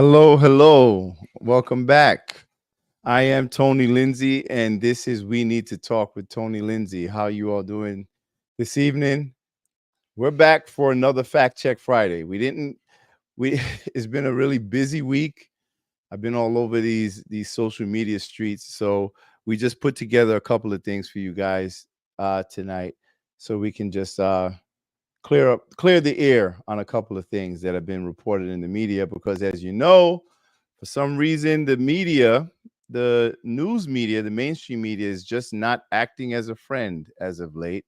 Hello, hello. Welcome back. I am Tony Lindsay, and this is We Need to Talk with Tony Lindsay. How you all doing this evening? We're back for another Fact Check Friday. We it's been a really busy week. I've been all over these social media streets, so we just put together a couple of things for you guys tonight, so we can just clear the air on a couple of things that have been reported in the media. Because, as you know, for some reason, the news media, the mainstream media, is just not acting as a friend as of late.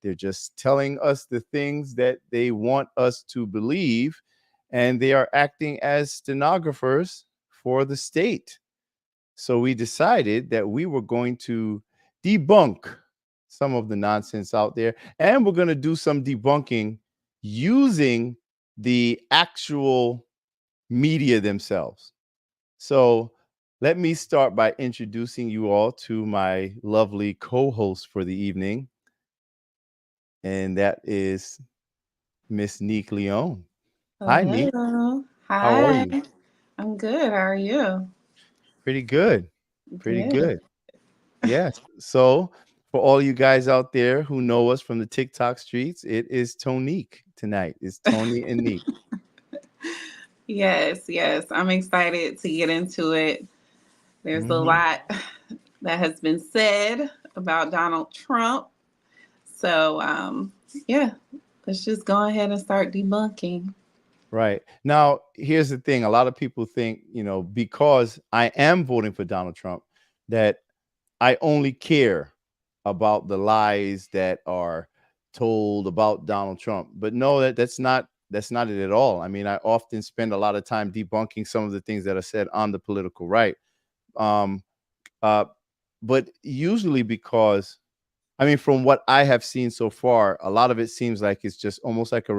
They're just telling us the things that they want us to believe, and they are acting as stenographers for the state. So we decided that we were going to debunk some of the nonsense out there, and we're going to do some debunking using the actual media themselves. So let me start by introducing you all to my lovely co-host for the evening, and that is Miss Neek Leone. Hi, Neek. Hello. How are Hi. you? I'm good. How are you? Pretty good. Pretty Good. good. Yes. So, for all you guys out there who know us from the TikTok streets, it is Tonique tonight. It's Tony and Neek. Yes, yes. I'm excited to get into it. There's a Hmm. lot that has been said about Donald Trump. So, yeah, let's just go ahead and start debunking. Right. Now, here's the thing. A lot of people think, because I am voting for Donald Trump, that I only care about the lies that are told about Donald Trump. But no, that's not it at all. I mean, I often spend a lot of time debunking some of the things that are said on the political right. Um, uh, but usually because, I mean, from what I have seen so far, a lot of it seems like it's just almost like a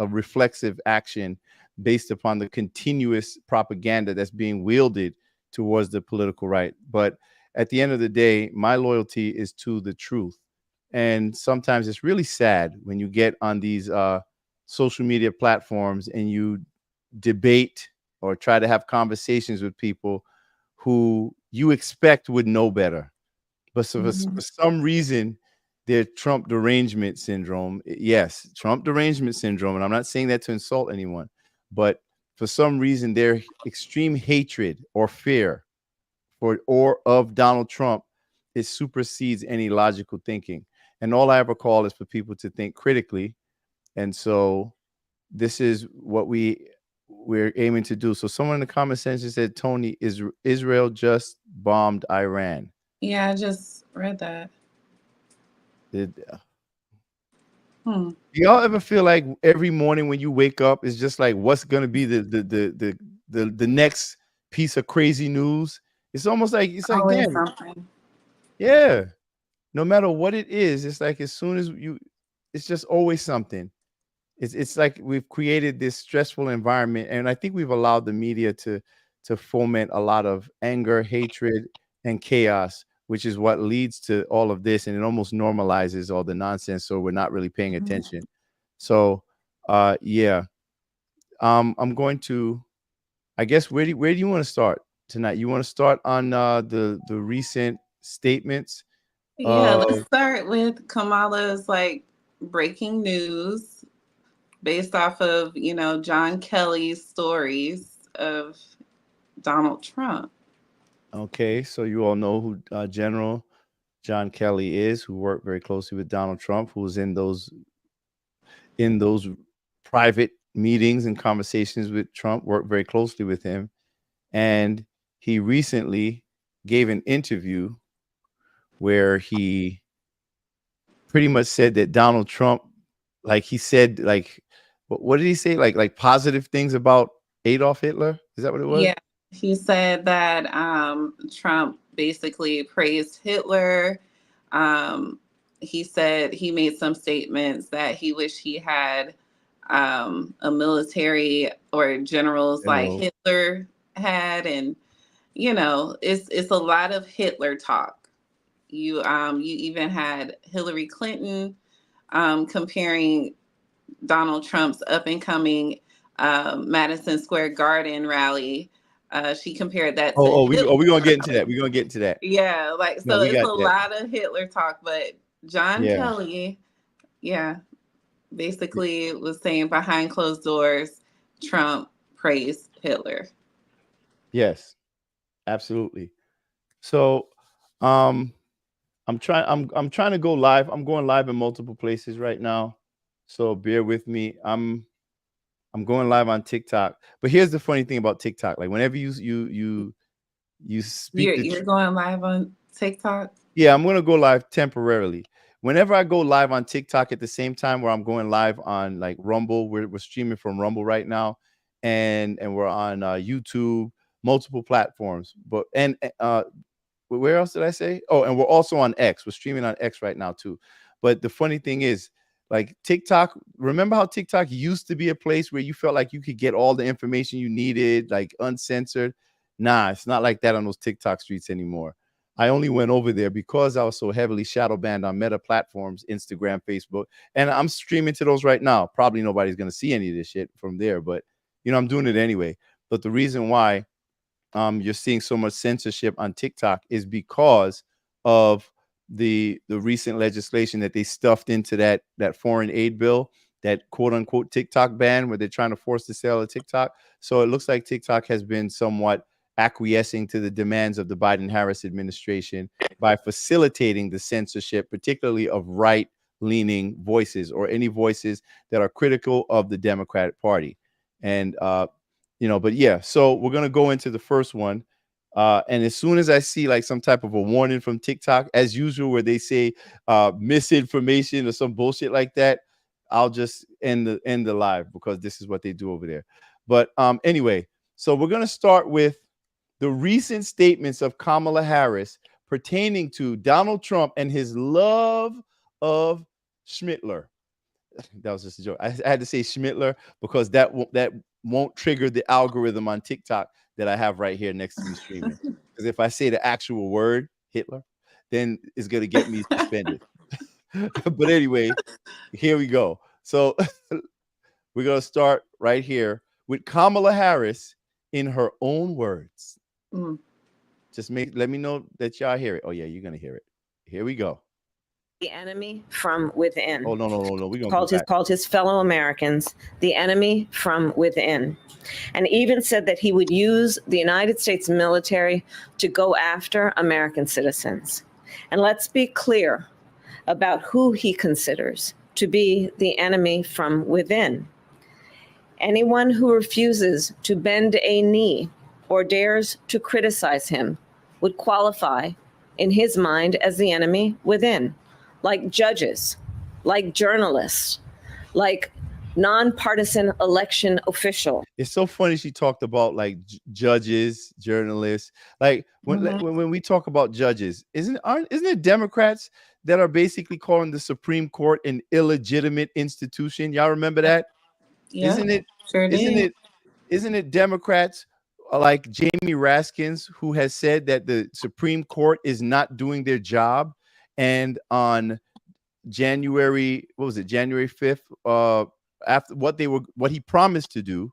reflexive action based upon the continuous propaganda that's being wielded towards the political right. But at the end of the day, my loyalty is to the truth. And sometimes it's really sad when you get on these social media platforms and you debate or try to have conversations with people who you expect would know better, but so for Mhm. some reason, their Trump derangement syndrome. Yes, Trump derangement syndrome. And I'm not saying that to insult anyone, but for some reason, their extreme hatred or fear for or of Donald Trump, it supersedes any logical thinking. And all I ever call is for people to think critically. And so this is what we're aiming to do. So someone in the comment section said, Tony, Israel just bombed Iran. Yeah, I just read that. Did Hmm. Do y'all ever feel like every morning when you wake up, it's just like what's gonna be the next piece of crazy news? It's almost like it's like, Always damn, something. yeah. No matter what it is, it's like as soon as it's just always something. It's like we've created this stressful environment, and I think we've allowed the media to foment a lot of anger, hatred, and chaos, which is what leads to all of this, and it almost normalizes all the nonsense. So we're not really paying Mhm. attention. So, yeah, I'm going to. I guess where do you want to start tonight? You want to start on the recent statements Yeah, of let's start with Kamala's like breaking news based off of, John Kelly's stories of Donald Trump. okay, so you all know who General John Kelly is, who worked very closely with Donald Trump, who was in those private meetings and conversations with Trump, worked very closely with him. And he recently gave an interview where he pretty much said that Donald Trump, like he said, like what did he say? Like positive things about Adolf Hitler? Is that what it was? Yeah, he said that Trump basically praised Hitler. Um, he said he made some statements that he wished he had a military or generals like General. Hitler had, and it's a lot of Hitler talk. You even had Hillary Clinton comparing Donald Trump's up and coming Madison Square Garden rally. She compared that to we gonna get into that. We're gonna get into that. Yeah, like No, so we it's a got that. lot of Hitler talk, but John Yeah. Kelly, yeah, basically was saying behind closed doors, Trump praised Hitler. Yes, absolutely. So, I'm trying to go live. I'm going live in multiple places right now, so bear with me. I'm going live on TikTok. But here's the funny thing about TikTok: like whenever you speak You're going live on TikTok? Yeah, I'm gonna go live temporarily. Whenever I go live on TikTok at the same time where I'm going live on like Rumble, we're streaming from Rumble right now, and we're on YouTube, multiple platforms. But where else did I say? Oh, and we're also on X. We're streaming on X right now too. But the funny thing is, like TikTok, remember how TikTok used to be a place where you felt like you could get all the information you needed, like uncensored? Nah, it's not like that on those TikTok streets anymore. I only went over there because I was so heavily shadow banned on Meta platforms, Instagram, Facebook, and I'm streaming to those right now. Probably nobody's going to see any of this shit from there, but I'm doing it anyway. But the reason why you're seeing so much censorship on TikTok is because of the recent legislation that they stuffed into that foreign aid bill, that quote unquote TikTok ban, where they're trying to force the sale of TikTok. So it looks like TikTok has been somewhat acquiescing to the demands of the Biden-Harris administration by facilitating the censorship, particularly of right-leaning voices or any voices that are critical of the Democratic Party. And but yeah, so we're gonna go into the first one. And as soon as I see like some type of a warning from TikTok, as usual, where they say misinformation or some bullshit like that, I'll just end the live, because this is what they do over there. But anyway, so we're gonna start with the recent statements of Kamala Harris pertaining to Donald Trump and his love of Schmittler. That was just a joke. I had to say Schmittler because that won't trigger the algorithm on TikTok that I have right here next to me streaming. Because if I say the actual word Hitler, then it's gonna get me suspended. But anyway, here we go. So we're gonna start right here with Kamala Harris in her own words. Just let me know that y'all hear it. Oh yeah, you're gonna hear it. Here we go. The enemy from within. Oh no! We're gonna called his fellow Americans the enemy from within, and even said that he would use the United States military to go after American citizens. And let's be clear about who he considers to be the enemy from within. Anyone who refuses to bend a knee or dares to criticize him would qualify in his mind as the enemy within. Like judges, like journalists, like nonpartisan election official. It's so funny she talked about like judges, journalists. Like when we talk about judges, isn't it Democrats that are basically calling the Supreme Court an illegitimate institution? Y'all remember that? Yeah, isn't it? Sure Isn't it Democrats like Jamie Raskins who has said that the Supreme Court is not doing their job? And on January 5th, after what he promised to do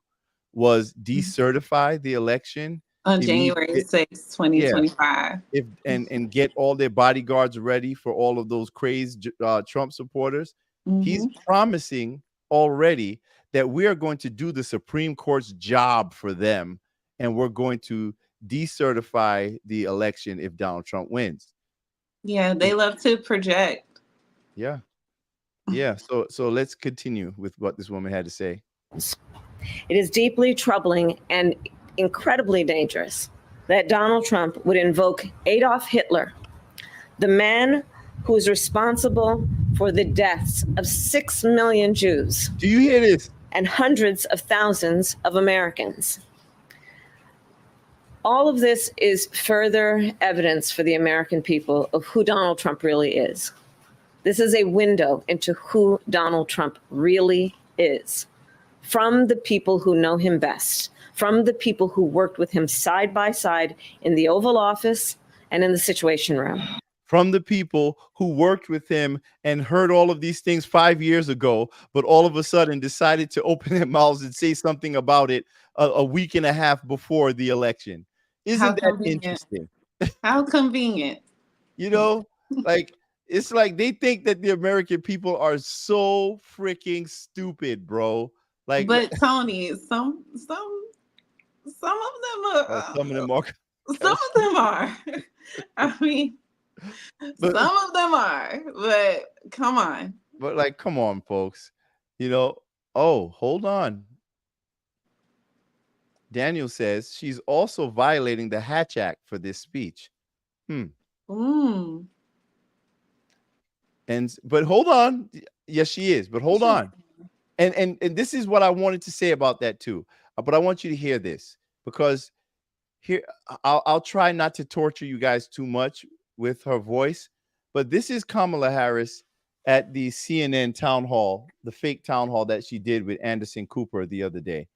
was decertify the election on January 6th, 2025. And get all their bodyguards ready for all of those crazed Trump supporters. He's promising already that we are going to do the Supreme Court's job for them, and we're going to decertify the election if Donald Trump wins. Yeah, they love to project. Yeah. So let's continue with what this woman had to say. It is deeply troubling and incredibly dangerous that Donald Trump would invoke Adolf Hitler, the man who is responsible for the deaths of 6 million Jews. Do you hear this? And hundreds of thousands of Americans. All of this is further evidence for the American people of who Donald Trump really is. This is a window into who Donald Trump really is, from the people who know him best, from the people who worked with him side by side in the Oval Office and in the Situation Room. from the people who worked with him and heard all of these things 5 years ago, but all of a sudden decided to open their mouths and say something about it a week and a half before the election. How Isn't that convenient. interesting? How convenient. You know, like it's like they think that the American people are so freaking stupid, bro. Like, But Tony, some of them are. some of them are. Some of them are. I mean, But- some of them are. But come on. But like, come on, folks. You know, oh, hold on. Daniel says she's also violating the Hatch Act for this speech. Mm. But hold on. Yes, she is. But hold on. And this is what I wanted to say about that too. But I want you to hear this, because here I'll try not to torture you guys too much with her voice. But this is Kamala Harris at the CNN town hall, the fake town hall that she did with Anderson Cooper the other day.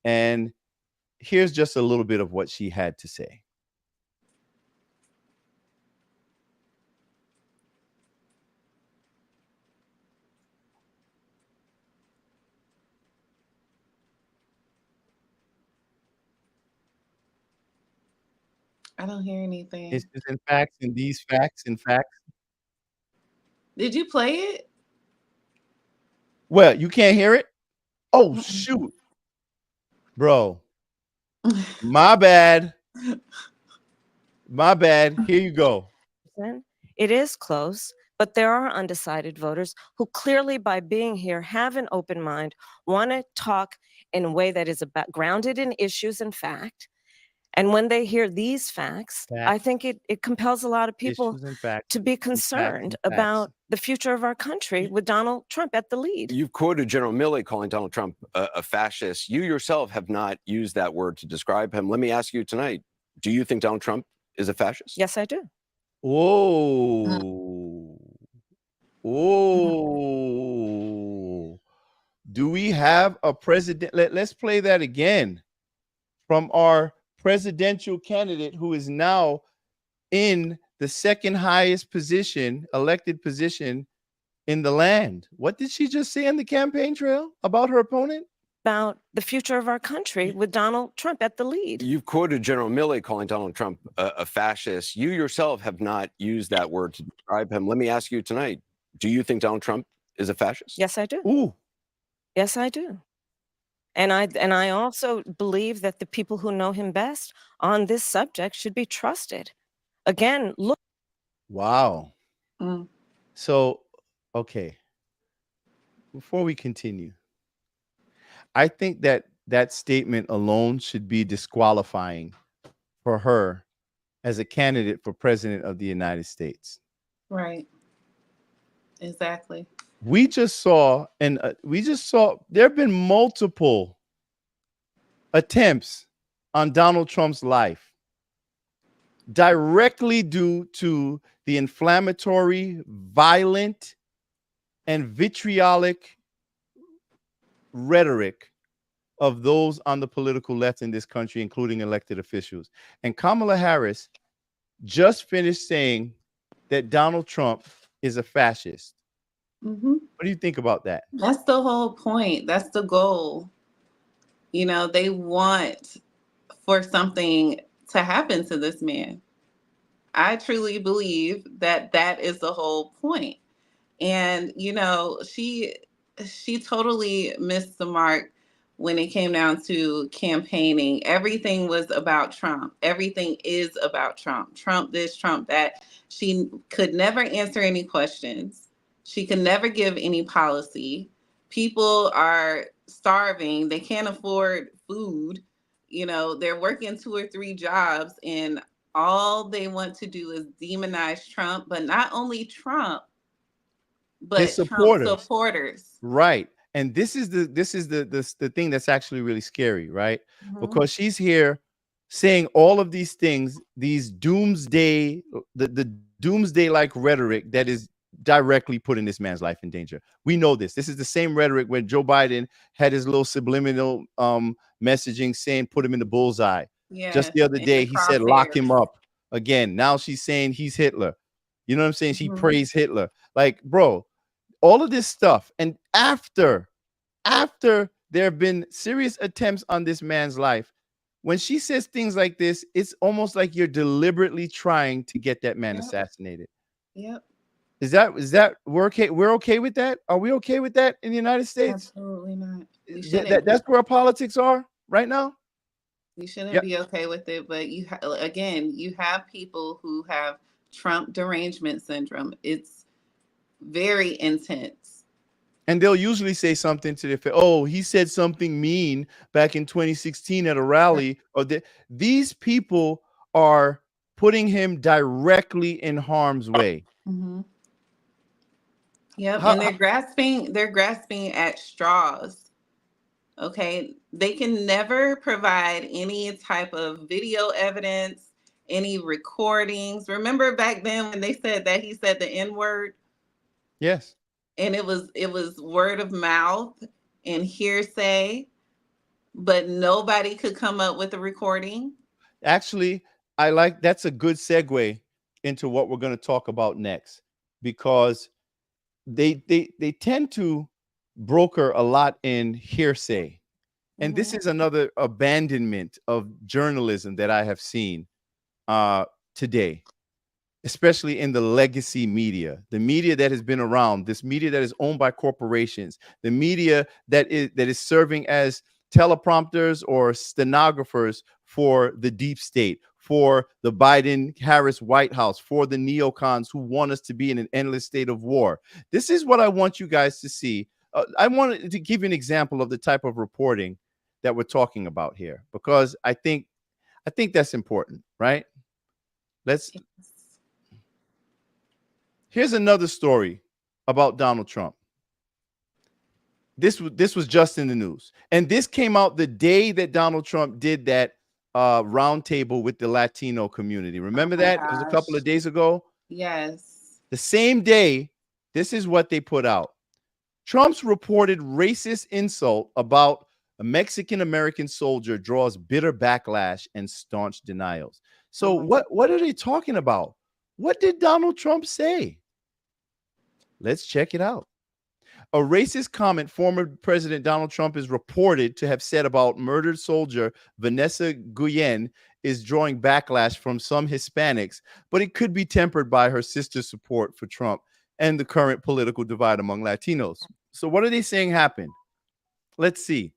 And here's just a little bit of what she had to say. I don't hear anything. It's just in facts and these facts and facts. Did you play it? Well, you can't hear it? Oh, shoot. Bro, my bad. My bad. Here you go. It is close, but there are undecided voters who clearly, by being here, have an open mind, want to talk in a way that is grounded in issues and fact. And when they hear these facts, I think it compels a lot of people to be concerned about the future of our country with Donald Trump at the lead. You've quoted General Milley calling Donald Trump a fascist. You yourself have not used that word to describe him. Let me ask you tonight, do you think Donald Trump is a fascist? Yes, I do. Whoa. Whoa. Do we have a president? Let's play that again from our presidential candidate, who is now in the second highest position, elected position in the land. What did she just say on the campaign trail about her opponent? About the future of our country with Donald Trump at the lead. You've quoted General Milley calling Donald Trump a fascist. You yourself have not used that word to describe him. Let me ask you tonight, do you think Donald Trump is a fascist? Yes, I do. Ooh. Yes, I do. And I also believe that the people who know him best on this subject should be trusted. Again, look. Wow. Mm. So, okay. Before we continue, I think that that statement alone should be disqualifying for her as a candidate for president of the United States. Right. Exactly. We just saw, there have been multiple attempts on Donald Trump's life directly due to the inflammatory, violent, and vitriolic rhetoric of those on the political left in this country, including elected officials. And Kamala Harris just finished saying that Donald Trump is a fascist. Mm-hmm. What do you think about that? That's the whole point. That's the goal. You know, they want for something to happen to this man. I truly believe that that is the whole point. And, you know, she totally missed the mark when it came down to campaigning. Everything was about Trump. Everything is about Trump. Trump this, Trump that. She could never answer any questions. She could never give any policy. People are starving. They can't afford food. You know, they're working 2 or 3 jobs, and all they want to do is demonize Trump, but not only Trump, but his supporters. Trump supporters. Right. And this is the thing that's actually really scary, right? Mm-hmm. Because she's here saying all of these things, these doomsday, the doomsday-like rhetoric that is directly putting this man's life in danger. We know this. This is the same rhetoric when Joe Biden had his little subliminal messaging saying put him in the bullseye. Yeah, just the other day he said lock him up. Again, now she's saying he's Hitler. You know what I'm saying? She Mhm. praised Hitler. Like, bro, all of this stuff. And after there have been serious attempts on this man's life, when she says things like this, it's almost like you're deliberately trying to get that man Yep. assassinated. Yep. Is that we're okay? We're okay with that? Are we okay with that in the United States? Absolutely not. We shouldn't. That's where our politics are right now. We shouldn't Yep. be okay with it. But again, you have people who have Trump derangement syndrome. It's very intense. And they'll usually say something to the effect, "Oh, he said something mean back in 2016 at a rally." Or these people are putting him directly in harm's way. Mm-hmm. Yep. How, And they're grasping at straws. Okay. They can never provide any type of video evidence, any recordings. Remember back then when they said that he said the N-word? yes. And it was word of mouth and hearsay, but nobody could come up with a recording. Actually, that's a good segue into what we're going to talk about next, because they tend to broker a lot in hearsay. And this is another abandonment of journalism that I have seen today, especially in the legacy media, the media that has been around, this media that is owned by corporations, the media that is serving as teleprompters or stenographers for the deep state, for the Biden-Harris White House, for the neocons who want us to be in an endless state of war. This is what I want you guys to see. I wanted to give you an example of the type of reporting that we're talking about here, because I think that's important, right? Here's another story about Donald Trump. This was just in the news, and this came out the day that Donald Trump did that roundtable with the Latino community. Remember that? It was a couple of days ago. Yes. The same day, this is what they put out. Trump's reported racist insult about a Mexican-American soldier draws bitter backlash and staunch denials. So what are they talking about? What did Donald Trump say? Let's check it out. A racist comment former President Donald Trump is reported to have said about murdered soldier Vanessa Guillen is drawing backlash from some Hispanics, but it could be tempered by her sister's support for Trump and the current political divide among Latinos. So what are they saying happened? Let's see.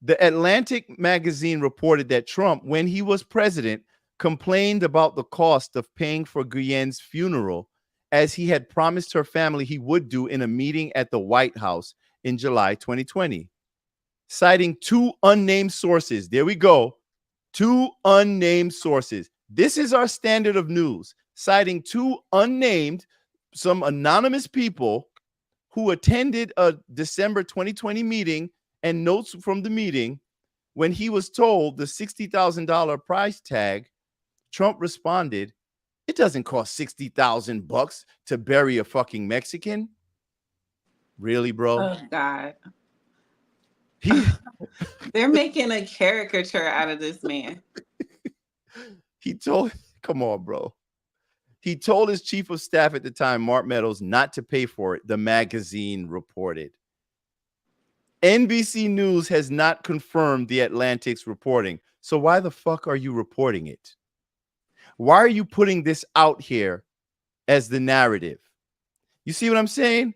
The Atlantic magazine reported that Trump, when he was president, complained about the cost of paying for Guillen's funeral, as he had promised her family he would do in a meeting at the White House in July 2020. Citing two unnamed sources. There we go. Two unnamed sources. This is our standard of news. Citing two unnamed, some anonymous people who attended a December 2020 meeting, and notes from the meeting. When he was told the $60,000 price tag, Trump responded, "It doesn't cost $60,000 to bury a fucking Mexican." Really, bro? Oh God. They're making a caricature out of this man. Come on, bro. He told his chief of staff at the time, Mark Meadows, not to pay for it, the magazine reported. NBC News has not confirmed the Atlantic's reporting. So why the fuck are you reporting it? Why are you putting this out here as the narrative? You see what I'm saying?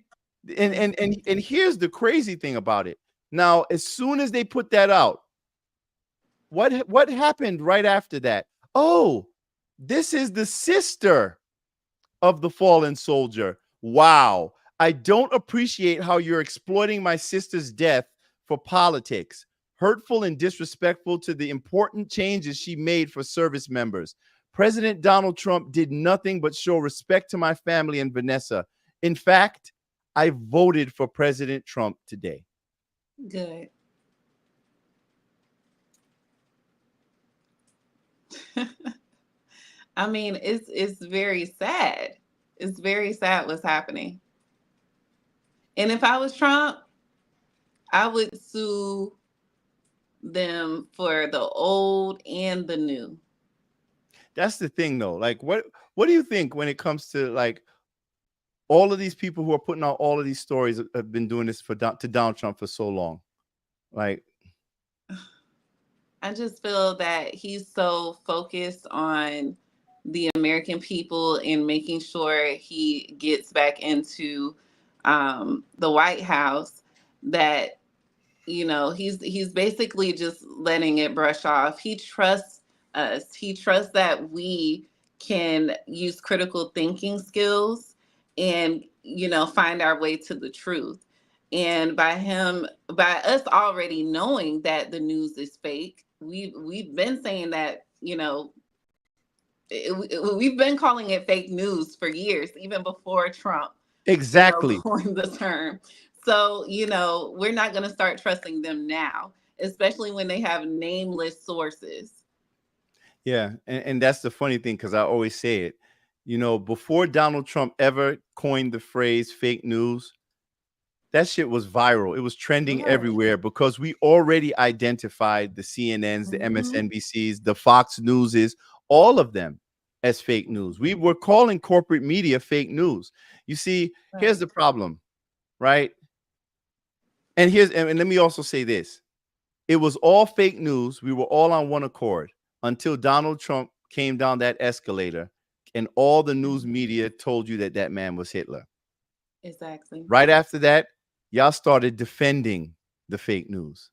And here's the crazy thing about it. Now, as soon as they put that out, what happened right after that? Oh, this is the sister of the fallen soldier. Wow. I don't appreciate how you're exploiting my sister's death for politics. Hurtful and disrespectful to the important changes she made for service members. President Donald Trump did nothing but show respect to my family and Vanessa. In fact, I voted for President Trump today. Good. I mean, it's very sad. It's very sad what's happening. And if I was Trump, I would sue them for the old and the new. That's the thing, though. Like, What do you think when it comes to like all of these people who are putting out all of these stories have been doing this to Donald Trump for so long? Like, I just feel that he's so focused on the American people and making sure he gets back into the White House that, you know, he's basically just letting it brush off. He trusts us. He trusts that we can use critical thinking skills and, you know, find our way to the truth. And by us already knowing that the news is fake, we've been saying that, you know, we've been calling it fake news for years, even before Trump, exactly. coined the term. So, you know, we're not going to start trusting them now, especially when they have nameless sources. Yeah. And that's the funny thing, because I always say it, you know, before Donald Trump ever coined the phrase fake news, that shit was viral. It was trending everywhere because we already identified the CNNs, the MSNBCs, the Fox Newses, all of them as fake news. We were calling corporate media fake news. You see, here's the problem, right? And let me also say this. It was all fake news. We were all on one accord until Donald Trump came down that escalator and all the news media told you that that man was Hitler. Exactly. Right after that, y'all started defending the fake news.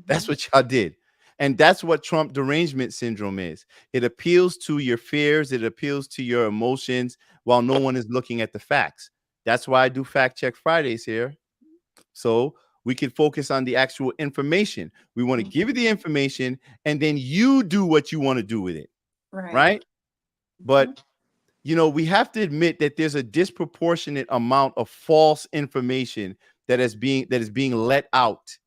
That's what y'all did. And that's what Trump derangement syndrome is. It appeals to your fears. It appeals to your emotions while no one is looking at the facts. That's why I do Fact Check Fridays here. So we can focus on the actual information. We want to give you the information and then you do what you want to do with it. Right? But you know, we have to admit that there's a disproportionate amount of false information that is being let out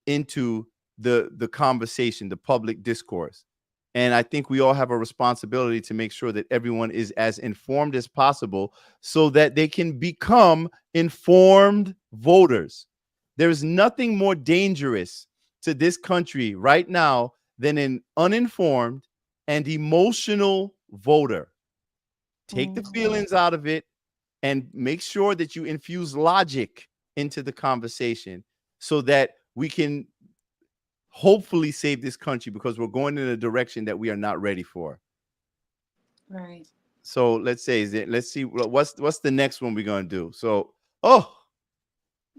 into the conversation, the public discourse. And I think we all have a responsibility to make sure that everyone is as informed as possible so that they can become informed voters. There is nothing more dangerous to this country right now than an uninformed and emotional voter. Take the feelings out of it and make sure that you infuse logic into the conversation so that we can hopefully save this country, because we're going in a direction that we are not ready for. Right. So let's see what's the next one we're going to do. So,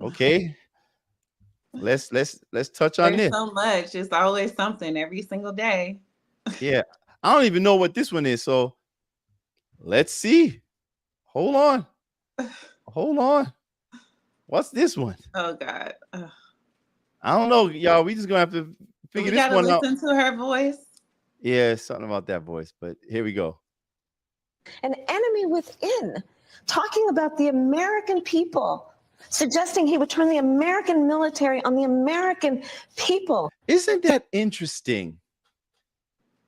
okay. Let's touch on There's this. so much. It's always something every single day. Yeah. I don't even know what this one is. So let's see. Hold on. What's this one? Oh God. I don't know, y'all. We just gonna have to figure this one out. We gotta listen to her voice. Yeah, something about that voice, but here we go. An enemy within, talking about the American people, suggesting he would turn the American military on the American people. Isn't that interesting?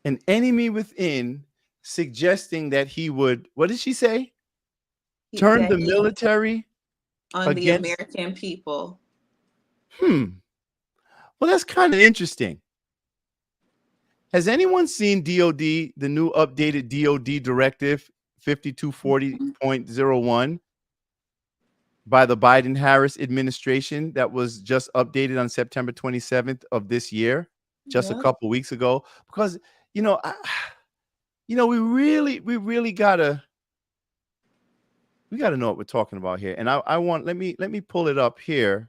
An enemy within suggesting that he would, what did she say? Turn the military on the American people. Well, that's kind of interesting. Has anyone seen DOD, the new updated DOD directive 5240.01 by the Biden-Harris administration that was just updated on September 27th of this year, just a couple weeks ago? Because, you know, we really gotta know what we're talking about here. And I want, let me pull it up here,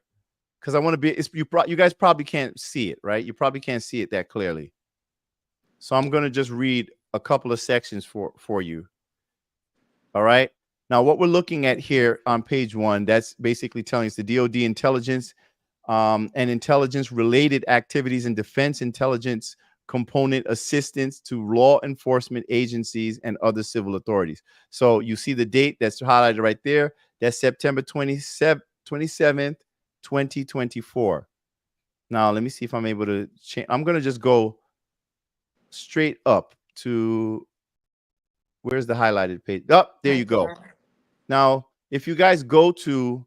because I want to be, you guys probably can't see it, right? You probably can't see it that clearly. So I'm going to just read a couple of sections for you. All right. Now, what we're looking at here on page 1, that's basically telling us the DOD intelligence and intelligence related activities and defense intelligence component assistance to law enforcement agencies and other civil authorities. So you see the date that's highlighted right there. That's September 27th, 2024. Now, let me see if I'm able to change. I'm going to just go straight up to, where's the highlighted page? Oh, there you go. Now, if you guys go to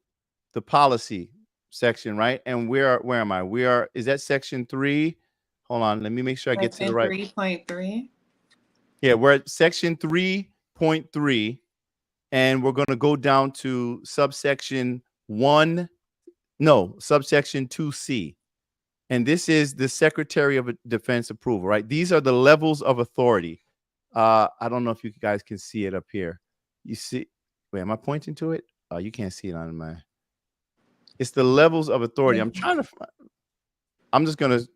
the policy section, right? And where am I? Is that section 3? Hold on, let me make sure I get to the right. 3.3. Yeah, we're at section 3, 3.3, and we're going to go down to subsection 2C. And this is the Secretary of Defense approval, right? These are the levels of authority. I don't know if you guys can see it up here. You see, wait, am I pointing to it? Oh, you can't see it on my. It's the levels of authority. I'm just going to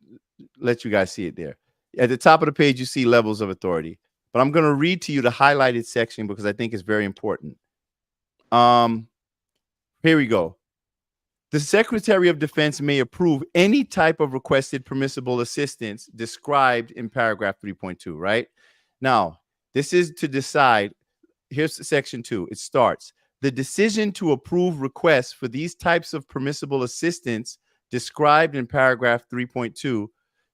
let you guys see it there. At the top of the page, you see levels of authority. But I'm going to read to you the highlighted section because I think it's very important. Here we go. The Secretary of Defense may approve any type of requested permissible assistance described in paragraph 3.2, right? Now, this is to decide. Here's section 2. It starts. The decision to approve requests for these types of permissible assistance described in paragraph 3.2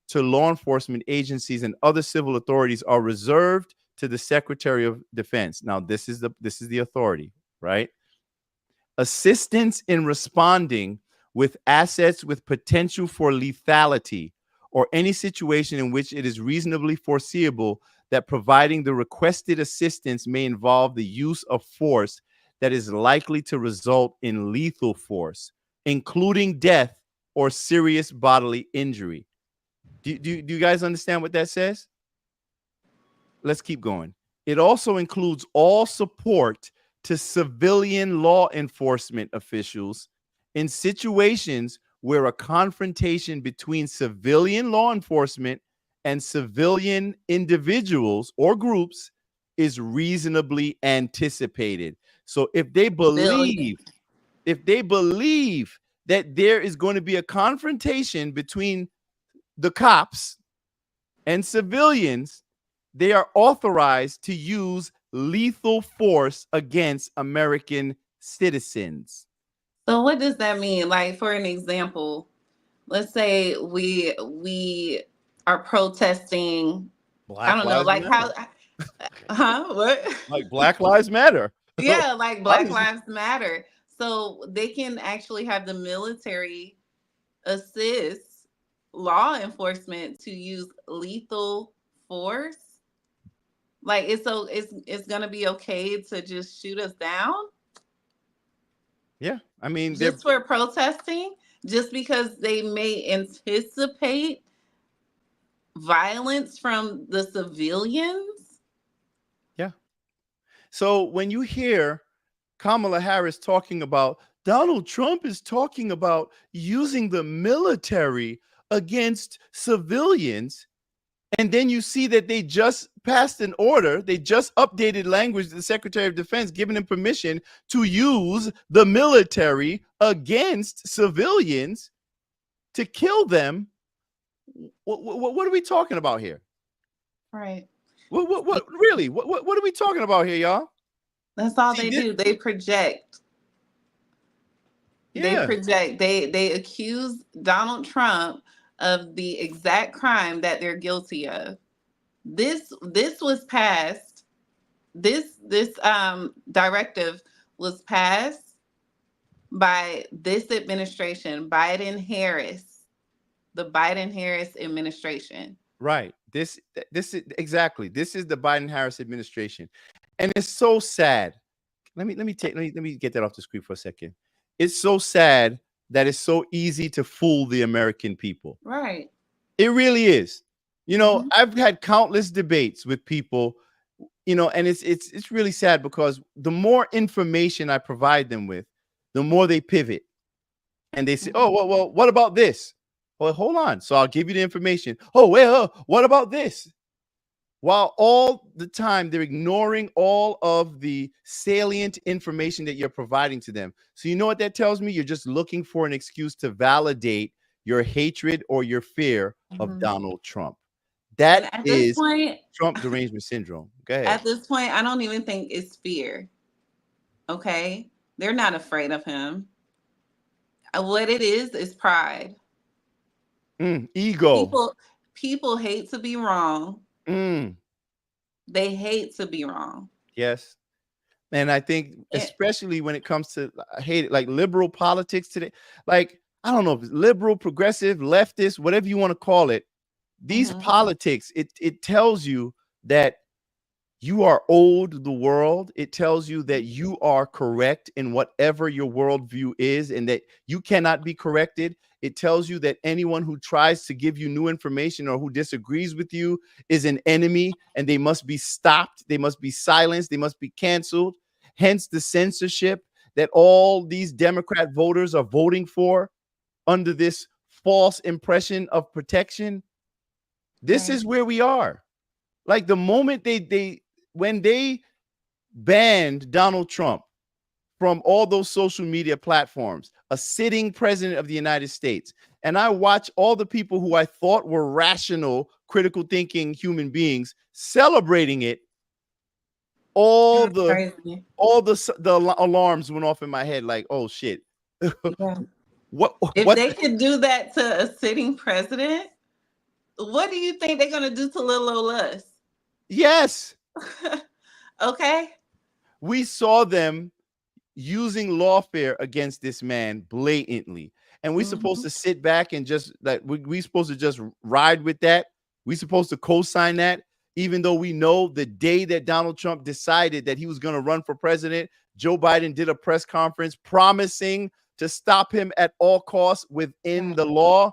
to law enforcement agencies and other civil authorities are reserved to the Secretary of Defense. Now, this is the authority, right? Assistance in responding with assets with potential for lethality or any situation in which it is reasonably foreseeable that providing the requested assistance may involve the use of force that is likely to result in lethal force, including death or serious bodily injury. Do you guys understand what that says? Let's keep going. It also includes all support to civilian law enforcement officials in situations where a confrontation between civilian law enforcement and civilian individuals or groups is reasonably anticipated. So if they believe that there is going to be a confrontation between the cops and civilians, they are authorized to use lethal force against American citizens. So what does that mean? Like, for an example, let's say we are protesting. Black I don't know, Lives like Matter. what? Like Black Lives Matter. Yeah, like Black Lives Matter. So they can actually have the military assist law enforcement to use lethal force. Like it's gonna be okay to just shoot us down? Yeah, I mean, just for protesting, just because they may anticipate violence from the civilians. Yeah. So when you hear Kamala Harris talking about Donald Trump is talking about using the military against civilians, and then you see that they just passed an order, they just updated language to the Secretary of Defense, giving him permission to use the military against civilians to kill them. What are we talking about here? Right. What really? What are we talking about here, y'all? That's all they do. They project. Yeah. They project. They accuse Donald Trump of the exact crime that they're guilty of. This was passed. This directive was passed by this administration, Biden-Harris, the Biden-Harris administration. Right. This is exactly. This is the Biden-Harris administration, and it's so sad. Let me get that off the screen for a second. It's so sad that it's so easy to fool the American people. Right. It really is. You know, I've had countless debates with people, you know, and it's really sad because the more information I provide them with, the more they pivot. And they say, oh, well, what about this? Well, hold on. So I'll give you the information. Oh, well, what about this? While all the time they're ignoring all of the salient information that you're providing to them. So you know what that tells me? You're just looking for an excuse to validate your hatred or your fear of Donald Trump. That is Trump derangement syndrome. Go ahead. At this point, I don't even think it's fear. Okay? They're not afraid of him. What it is pride. Ego. People hate to be wrong. They hate to be wrong. Yes. And I think especially when it comes to like liberal politics today, like, I don't know if it's liberal, progressive, leftist, whatever you want to call it. These politics, it tells you that you are owed the world. It tells you that you are correct in whatever your worldview is and that you cannot be corrected. It tells you that anyone who tries to give you new information or who disagrees with you is an enemy and they must be stopped. They must be silenced. They must be canceled. Hence the censorship that all these Democrat voters are voting for under this false impression of protection. This is where we are. Like the moment when they banned Donald Trump from all those social media platforms, a sitting president of the United States, and I watch all the people who I thought were rational, critical thinking human beings celebrating it, all the alarms went off in my head like, oh shit. If they could do that to a sitting president, what do you think they're going to do to little old us? Yes. Okay. We saw them using lawfare against this man blatantly. And we're supposed to sit back and just like we supposed to just ride with that. We're supposed to co-sign that, even though we know the day that Donald Trump decided that he was going to run for president, Joe Biden did a press conference promising to stop him at all costs within the law.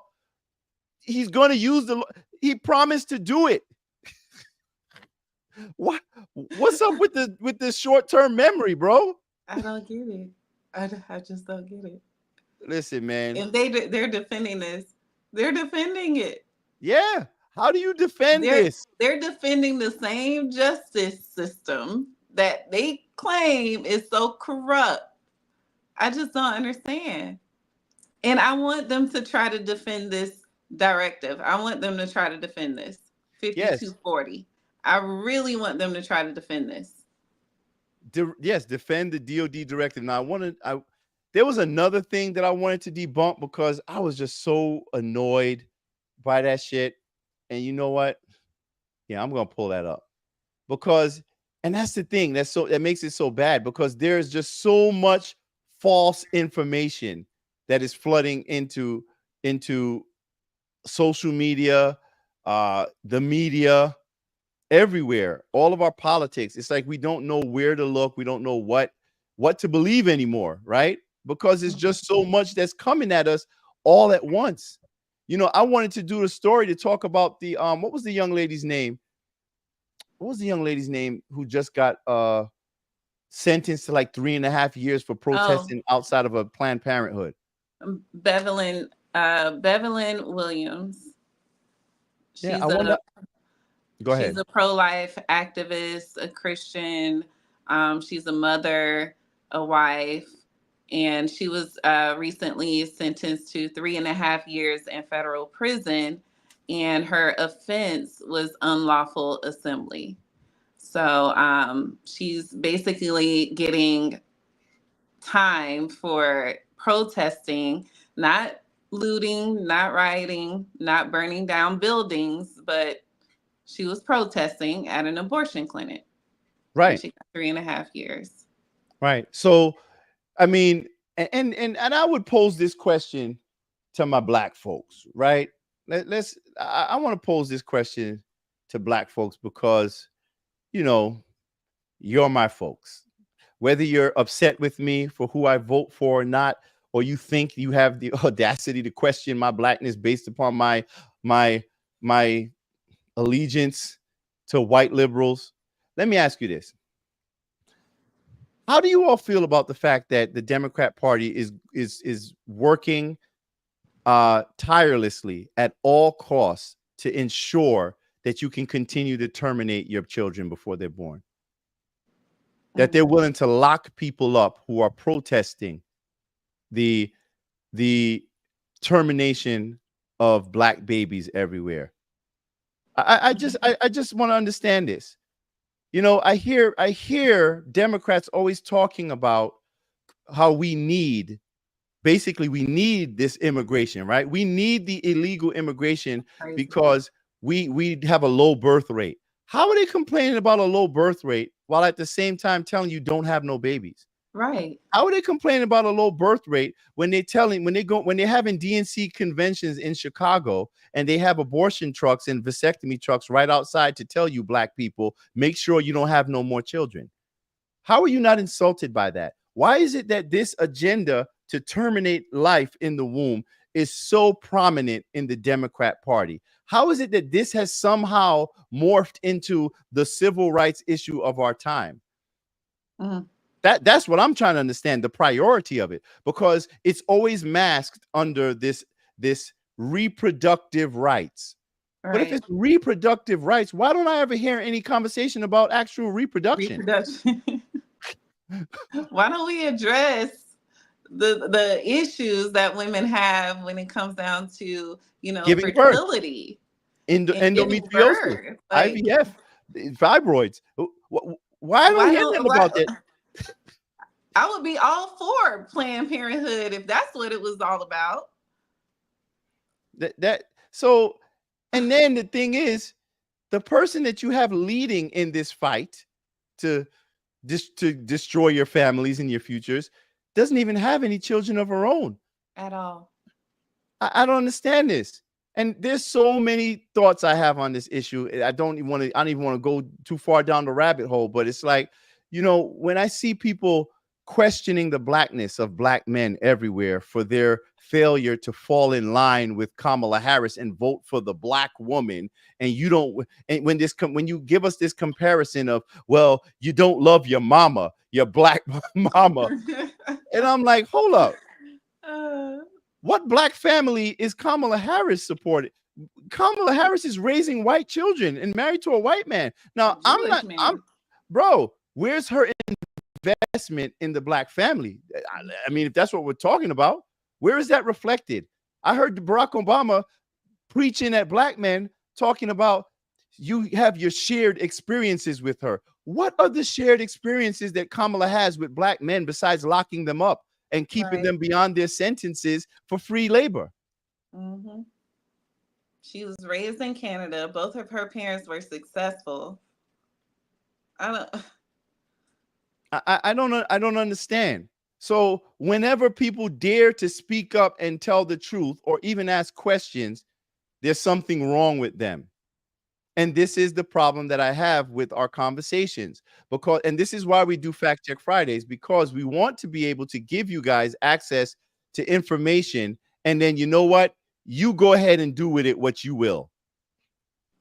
He's going to use he promised to do it. What's up with this short-term memory, bro? I don't get it. I just don't get it. Listen, man. If they're defending this, they're defending it. Yeah. How do you defend this? They're defending the same justice system that they claim is so corrupt. I just don't understand. And I want them to try to defend this directive. I want them to try to defend this 5240. I really want them to try to defend this. Yes, defend the DOD directive. Now, there was another thing that I wanted to debunk because I was just so annoyed by that shit. And you know what? Yeah, I'm gonna pull that up and that's the thing that makes it so bad, because there's just so much false information that is flooding into social media, the media, everywhere, all of our politics. It's like we don't know where to look. We don't know what to believe anymore, right? Because it's just so much that's coming at us all at once. You know, I wanted to do a story to talk about the what was the young lady's name? What was the young lady's name who just got sentenced to like 3.5 years for protesting outside of a Planned Parenthood? Bevelyn Williams. Go ahead. She's a pro-life activist, a Christian. She's a mother, a wife, and she was recently sentenced to 3.5 years in federal prison, and her offense was unlawful assembly. So she's basically getting time for protesting, not looting, not rioting, not burning down buildings, but she was protesting at an abortion clinic. Right. She got 3.5 years. Right. So, I mean, and I would pose this question to my Black folks, right? I want to pose this question to Black folks because, you know, you're my folks. Whether you're upset with me for who I vote for or not, or you think you have the audacity to question my Blackness based upon my allegiance to white liberals, let me ask you this. How do you all feel about the fact that the Democrat Party is working tirelessly at all costs to ensure that you can continue to terminate your children before they're born? That they're willing to lock people up who are protesting the termination of Black babies everywhere. I just want to understand this. You know, I hear Democrats always talking about how we need this immigration, right? We need the illegal immigration because we have a low birth rate. How are they complaining about a low birth rate while at the same time telling you don't have no babies? Right. How are they complaining about a low birth rate when they're having DNC conventions in Chicago and they have abortion trucks and vasectomy trucks right outside to tell you black people, make sure you don't have no more children? How are you not insulted by that? Why is it that this agenda to terminate life in the womb is so prominent in the Democrat Party? How is it that this has somehow morphed into the civil rights issue of our time? Mhm. That's what I'm trying to understand, the priority of it, because it's always masked under this reproductive rights. But if Right. it's reproductive rights, why don't I ever hear any conversation about actual reproduction? Why don't we address the issues that women have when it comes down to, Giving birth. fertility In and giving endometriosis, birth? Like, IVF, fibroids. Why don't we hear nothing about that? I would be all for Planned Parenthood if that's what it was all about. So, and then the thing is, the person that you have leading in this fight to destroy your families and your futures doesn't even have any children of her own At all. I don't understand this. And there's so many thoughts I have on this issue. I don't even want to go too far down the rabbit hole, but it's like, when I see people questioning the blackness of black men everywhere for their failure to fall in line with Kamala Harris and vote for the black woman, and when you give us this comparison of, well, you don't love your mama, your black mama, and I'm like, hold up. What black family is Kamala Harris supported? Kamala Harris is raising white children and married to a white man. Now, bro, where's her investment in the black family? I mean, if that's what we're talking about, where is that reflected? I heard Barack Obama preaching at black men, talking about you have your shared experiences with her. What are the shared experiences that Kamala has with black men besides locking them up and keeping them beyond their sentences for free labor? Mm-hmm. She was raised in Canada. Both of her parents were successful. I don't understand. So whenever people dare to speak up and tell the truth or even ask questions, there's something wrong with them. And this is the problem that I have with our conversations, and this is why we do Fact Check Fridays, because we want to be able to give you guys access to information. And then, you know what? You go ahead and do with it what you will,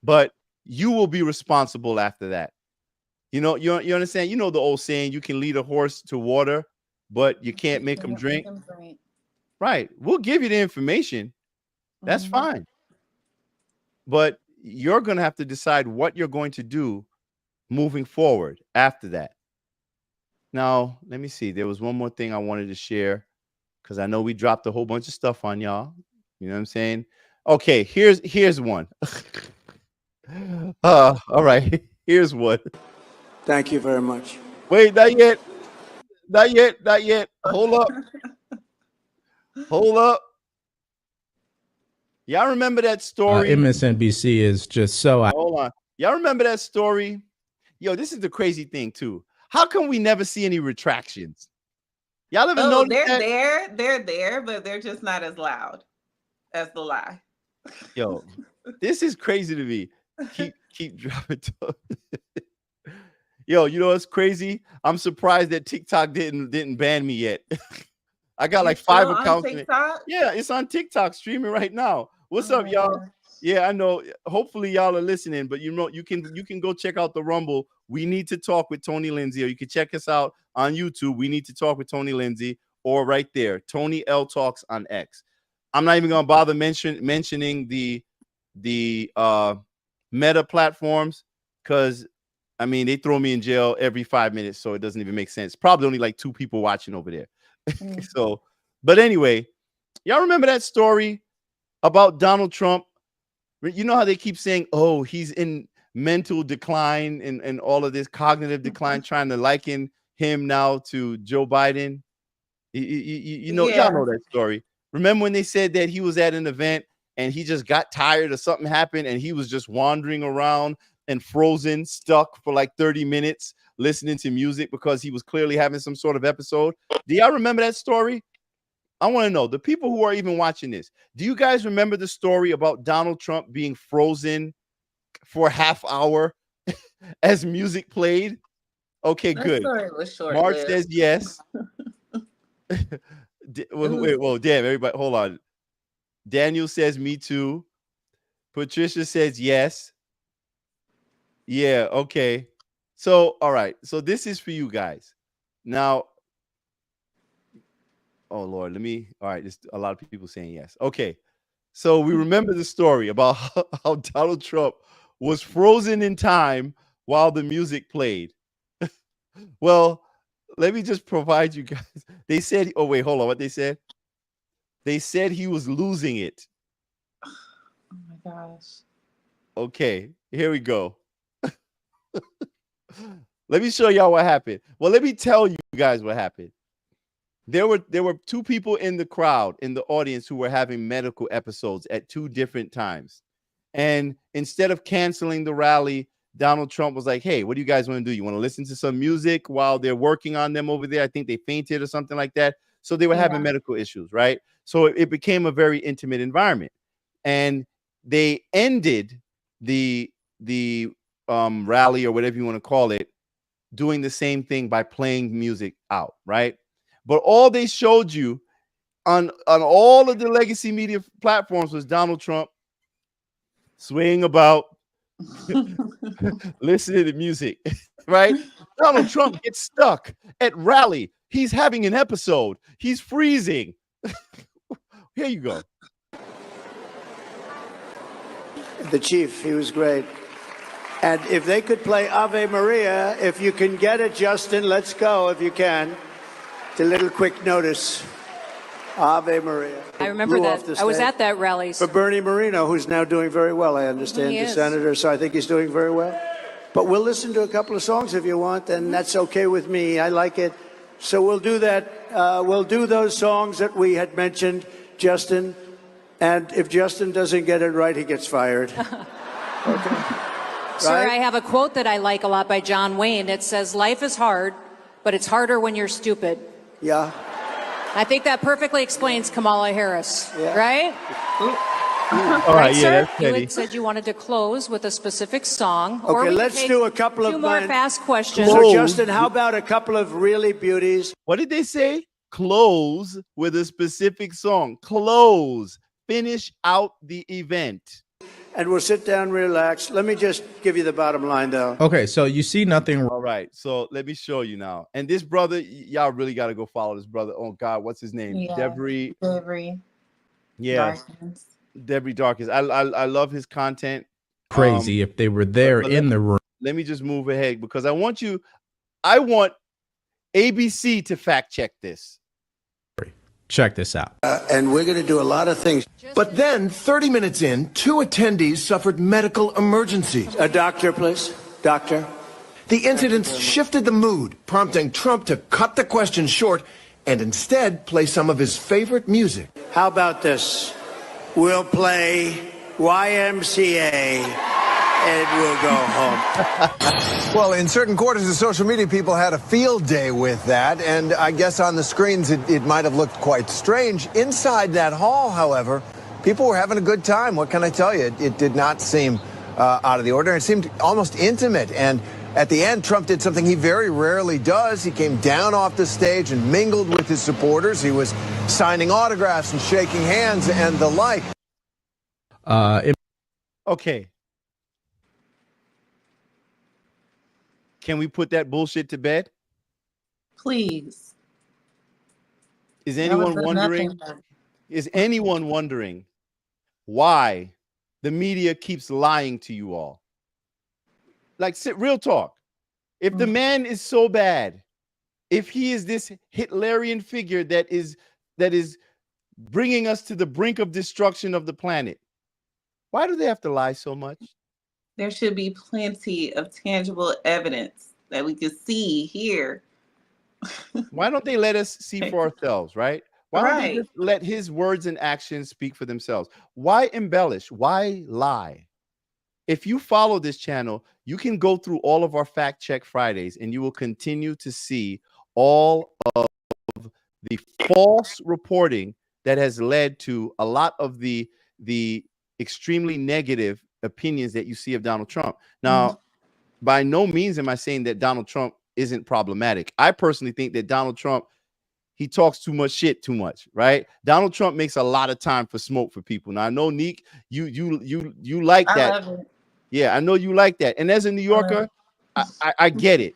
but you will be responsible after that. You understand? You know the old saying, you can lead a horse to water, but you can't make him drink. Right. We'll give you the information. That's fine. But you're going to have to decide what you're going to do moving forward after that. Now, let me see. There was one more thing I wanted to share, because I know we dropped a whole bunch of stuff on y'all. You know what I'm saying? Okay, here's one. All right. Here's one. Thank you very much. Wait, not yet. Hold up. Y'all remember that story? MSNBC is just so. Hold on. Y'all remember that story? Yo, this is the crazy thing too. How come we never see any retractions? Y'all ever notice that? They're there, but they're just not as loud as the lie. Yo, this is crazy to me. Keep dropping. Yo, you know what's crazy? I'm surprised that TikTok didn't ban me yet. I got like 5 accounts. Yeah, it's on TikTok streaming right now. What's up, y'all? Gosh. Yeah, I know. Hopefully y'all are listening, but you can go check out the Rumble. We Need to Talk with Tony Lindsay, or you can check us out on YouTube. We Need to Talk with Tony Lindsay, or right there, Tony L Talks on X. I'm not even gonna bother mentioning the Meta platforms, because I mean they throw me in jail every 5 minutes, so it doesn't even make sense. Probably only like 2 people watching over there. So, but anyway, y'all remember that story about Donald Trump? You know how they keep saying, oh, he's in mental decline and all of this cognitive decline, trying to liken him now to Joe Biden. Y'all know that story. Remember when they said that he was at an event and he just got tired or something happened and he was just wandering around and frozen, stuck for like 30 minutes listening to music because he was clearly having some sort of episode. Do y'all remember that story? I want to know, the people who are even watching this, do you guys remember the story about Donald Trump being frozen for a half hour as music played? Okay, That good. story was short. Mark says yes. Whoa, damn, everybody, hold on. Daniel says me too. Patricia says yes. Yeah, okay. So, all right. So this is for you guys. Now, oh Lord, all right, there's a lot of people saying yes. Okay. So we remember the story about how Donald Trump was frozen in time while the music played. Well, let me just provide you guys. They said, oh wait, hold on. What they said? They said he was losing it. Oh my gosh. Okay, here we go. Let me show y'all what happened. Well, let me tell you guys what happened. There were two people in the crowd, in the audience, who were having medical episodes at two different times. And instead of canceling the rally, Donald Trump was like, hey, what do you guys want to do? You want to listen to some music while they're working on them over there? I think they fainted or something like that. So they were having medical issues, right? So it became a very intimate environment. And they ended the rally, or whatever you want to call it, doing the same thing by playing music out, right? But all they showed you on all of the legacy media platforms was Donald Trump swaying about, listening to music, right? Donald Trump gets stuck at rally. He's having an episode. He's freezing. Here you go. The chief, he was great. And if they could play Ave Maria, if you can get it, Justin, let's go if you can. It's a little quick notice. Ave Maria. I remember that. I was at that rally. For Bernie Moreno, who's now doing very well, I understand, the senator, so I think he's doing very well. But we'll listen to a couple of songs if you want, and that's okay with me. I like it. So we'll do that. We'll do those songs that we had mentioned, Justin. And if Justin doesn't get it right, he gets fired. Okay. Sir, I have a quote that I like a lot by John Wayne. It says, life is hard, but it's harder when you're stupid. Yeah. I think that perfectly explains Kamala Harris, right? All right, sir? That's you had said you wanted to close with a specific song. Okay, let's do a couple of more fast questions. So, Justin, how about a couple of really beauties? What did they say? Close with a specific song. Close. Finish out the event. And we'll sit down, relax. Let me just give you the bottom line, though. Okay, so you see nothing. All right, so let me show you now. And this brother, y'all really got to go follow this brother. Oh God, what's his name? Yeah. Debris. Yeah. Debris Darkins. I love his content. Crazy if they were there in the room. Let me just move ahead because I want ABC to fact check this. Check this out. And we're going to do a lot of things. But then, 30 minutes in, two attendees suffered medical emergencies. A doctor, please. Doctor. The incidents shifted the mood, prompting Trump to cut the question short and instead play some of his favorite music. How about this? We'll play YMCA and we'll go home. Well, in certain quarters of social media, people had a field day with that, and I guess on the screens it might have looked quite strange. Inside that hall, however, people were having a good time. What can I tell you? It did not seem out of the ordinary. It seemed almost intimate, and at the end, Trump did something he very rarely does. He came down off the stage and mingled with his supporters. He was signing autographs and shaking hands and the like. Okay. Can we put that bullshit to bed? Please. Is anyone wondering why the media keeps lying to you all? Like, real talk. If the man is so bad, if he is this Hitlerian figure that is bringing us to the brink of destruction of the planet, why do they have to lie so much? There should be plenty of tangible evidence that we could see here. Why don't they let us see for ourselves, right? Why don't they just let his words and actions speak for themselves? Why embellish? Why lie? if you follow this channel, you can go through all of our Fact Check Fridays, and you will continue to see all of the false reporting that has led to a lot of the extremely negative opinions that you see of Donald Trump. Now, by no means am I saying that Donald Trump isn't problematic. I personally think that Donald Trump, he talks too much shit too much, right? Donald Trump makes a lot of time for smoke for people. Now I know, Neek, you like that. I love it. Yeah, I know you like that. And as a New Yorker, I get it.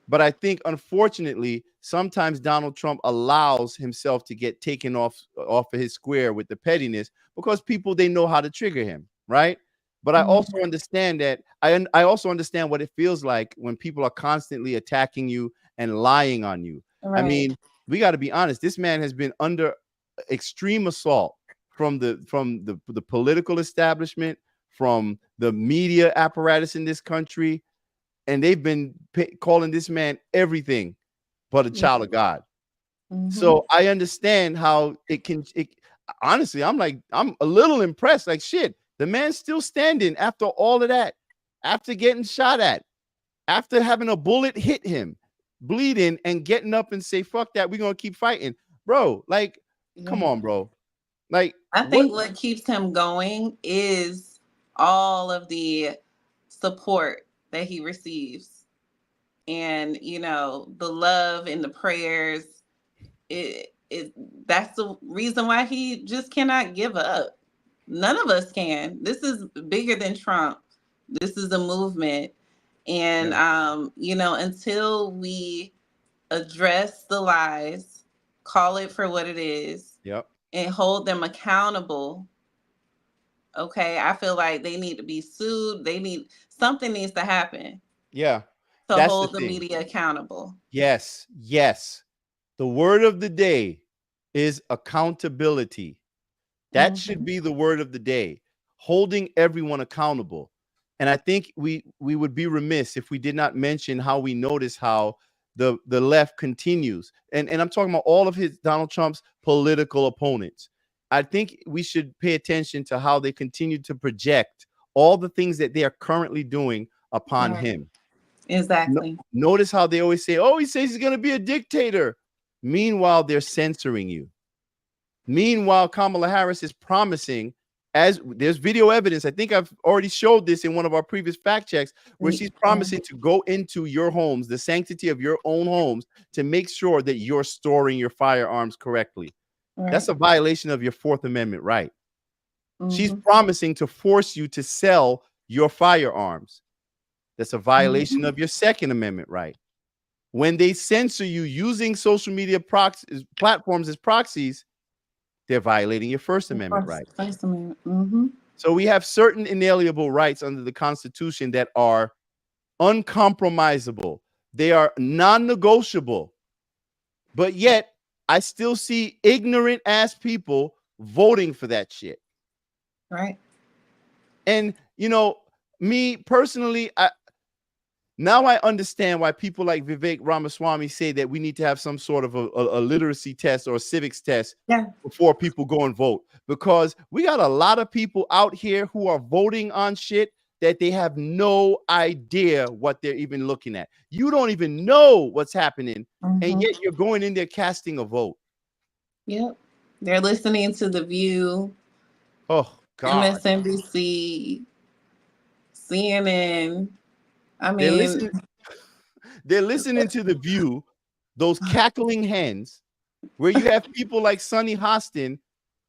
But I think, unfortunately, sometimes Donald Trump allows himself to get taken off of his square with the pettiness because people, they know how to trigger him, right? But I also understand that I also understand what it feels like when people are constantly attacking you and lying on you. Right. I mean, we got to be honest. This man has been under extreme assault from the political establishment, from the media apparatus in this country, and they've been calling this man everything but a child of God. So I understand how it can. Honestly, I'm a little impressed. Like, shit, the man's still standing after all of that, after getting shot at, after having a bullet hit him, bleeding, and getting up and say, fuck that, we're gonna keep fighting, bro. Like, come on, bro. Like, I think what keeps him going is all of the support that he receives, and you know, the love and the prayers. That's the reason why he just cannot give up. None of us can. This is bigger than Trump. This is a movement. And you know, until we address the lies, call it for what it is, and hold them accountable. Okay, I feel like they need to be sued. Something needs to happen. Yeah. To hold the media accountable. Yes, yes. The word of the day is accountability. That should be the word of the day. Holding everyone accountable. And I think we would be remiss if we did not mention how we notice how the left continues. And I'm talking about all of Donald Trump's political opponents. I think we should pay attention to how they continue to project all the things that they are currently doing upon him. Exactly. Notice how they always say, oh, he says he's going to be a dictator. Meanwhile, they're censoring you. Meanwhile, Kamala Harris is promising, as there's video evidence, I think I've already showed this in one of our previous fact checks, where she's promising to go into your homes, the sanctity of your own homes, to make sure that you're storing your firearms correctly. That's a violation of your Fourth Amendment right. She's promising to force you to sell your firearms. That's a violation of your Second Amendment right. When they censor you using social media platforms as proxies, they're violating your First Amendment right. First Amendment. So we have certain inalienable rights under the Constitution that are uncompromisable. They are non-negotiable. But yet, I still see ignorant ass people voting for that shit. Right. And, you know, me personally, now I understand why people like Vivek Ramaswamy say that we need to have some sort of a literacy test or a civics test before people go and vote. Because we got a lot of people out here who are voting on shit that they have no idea what they're even looking at. You don't even know what's happening, and yet you're going in there casting a vote. Yep. They're listening to The View. Oh, God. MSNBC, CNN. I mean, they're listening to The View, those cackling hens, where you have people like Sunny Hostin,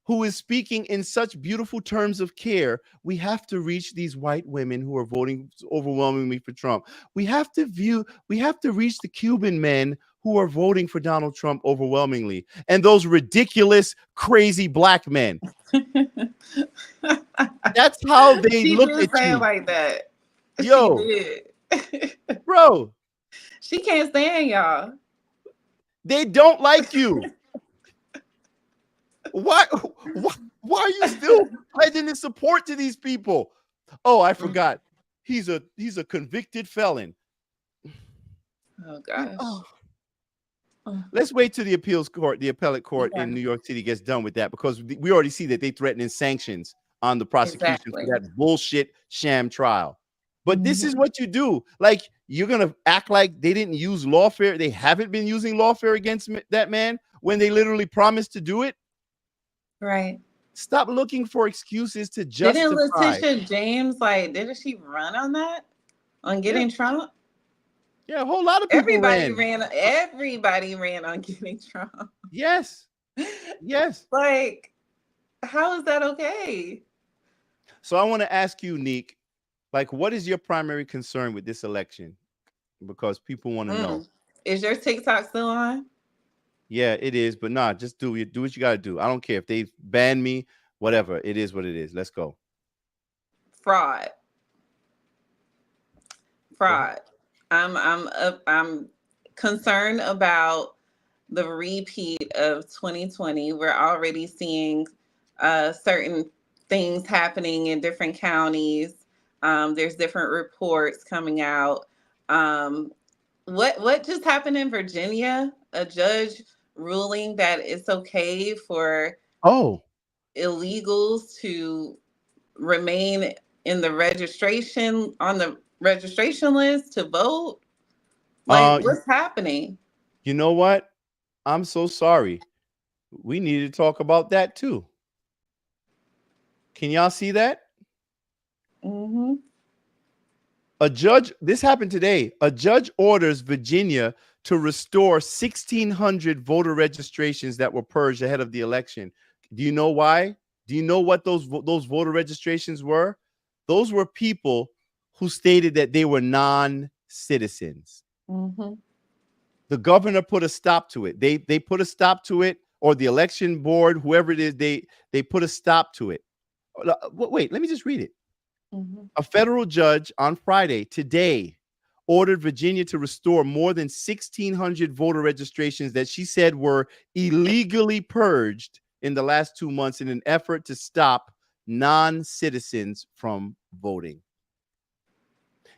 who is speaking in such beautiful terms of care. We have to reach these white women who are voting overwhelmingly for Trump. We have to reach the Cuban men who are voting for Donald Trump overwhelmingly, and those ridiculous, crazy black men. That's how they look at you. Like that. Yo, bro, she can't stand y'all. They don't like you. Why are you still pledging his support to these people? Oh, I forgot. He's a convicted felon. Oh gosh. Let's wait till the appellate court in New York City gets done with that, because we already see that they're threatening sanctions on the prosecution Exactly. for that bullshit sham trial. But this is Mhm. what you do. Like, you're going to act like they didn't use lawfare. They haven't been using lawfare against that man when they literally promised to do it. Right. Stop looking for excuses to Didn't justify. Letitia James, didn't she run on that? On getting Trump? Yeah, a whole lot of people Everybody ran on getting Trump. Yes. Yes. Like, how is that okay? So I want to ask you, Neek, like, what is your primary concern with this election? Because people want to know. Is your TikTok still on? Yeah, it is. But nah, just do what you got to do. I don't care if they ban me, whatever. It is what it is. Let's go. Fraud. I'm concerned about the repeat of 2020. We're already seeing certain things happening in different counties. There's different reports coming out. What just happened in Virginia? A judge ruling that it's okay for illegals to remain in the registration list to vote. Like, what's happening? You know what? I'm so sorry. We need to talk about that too. Can y'all see that? Mm-hmm. This happened today. A judge orders Virginia to restore 1,600 voter registrations that were purged ahead of the election. Do you know why? Do you know what those voter registrations were? Those were people who stated that they were non-citizens. Mm-hmm. The governor put a stop to it. They put a stop to it, or the election board, whoever it is, they put a stop to it. Wait, let me just read it. Mm-hmm. A federal judge on Friday, today, ordered Virginia to restore more than 1,600 voter registrations that she said were illegally purged in the last 2 months in an effort to stop non-citizens from voting.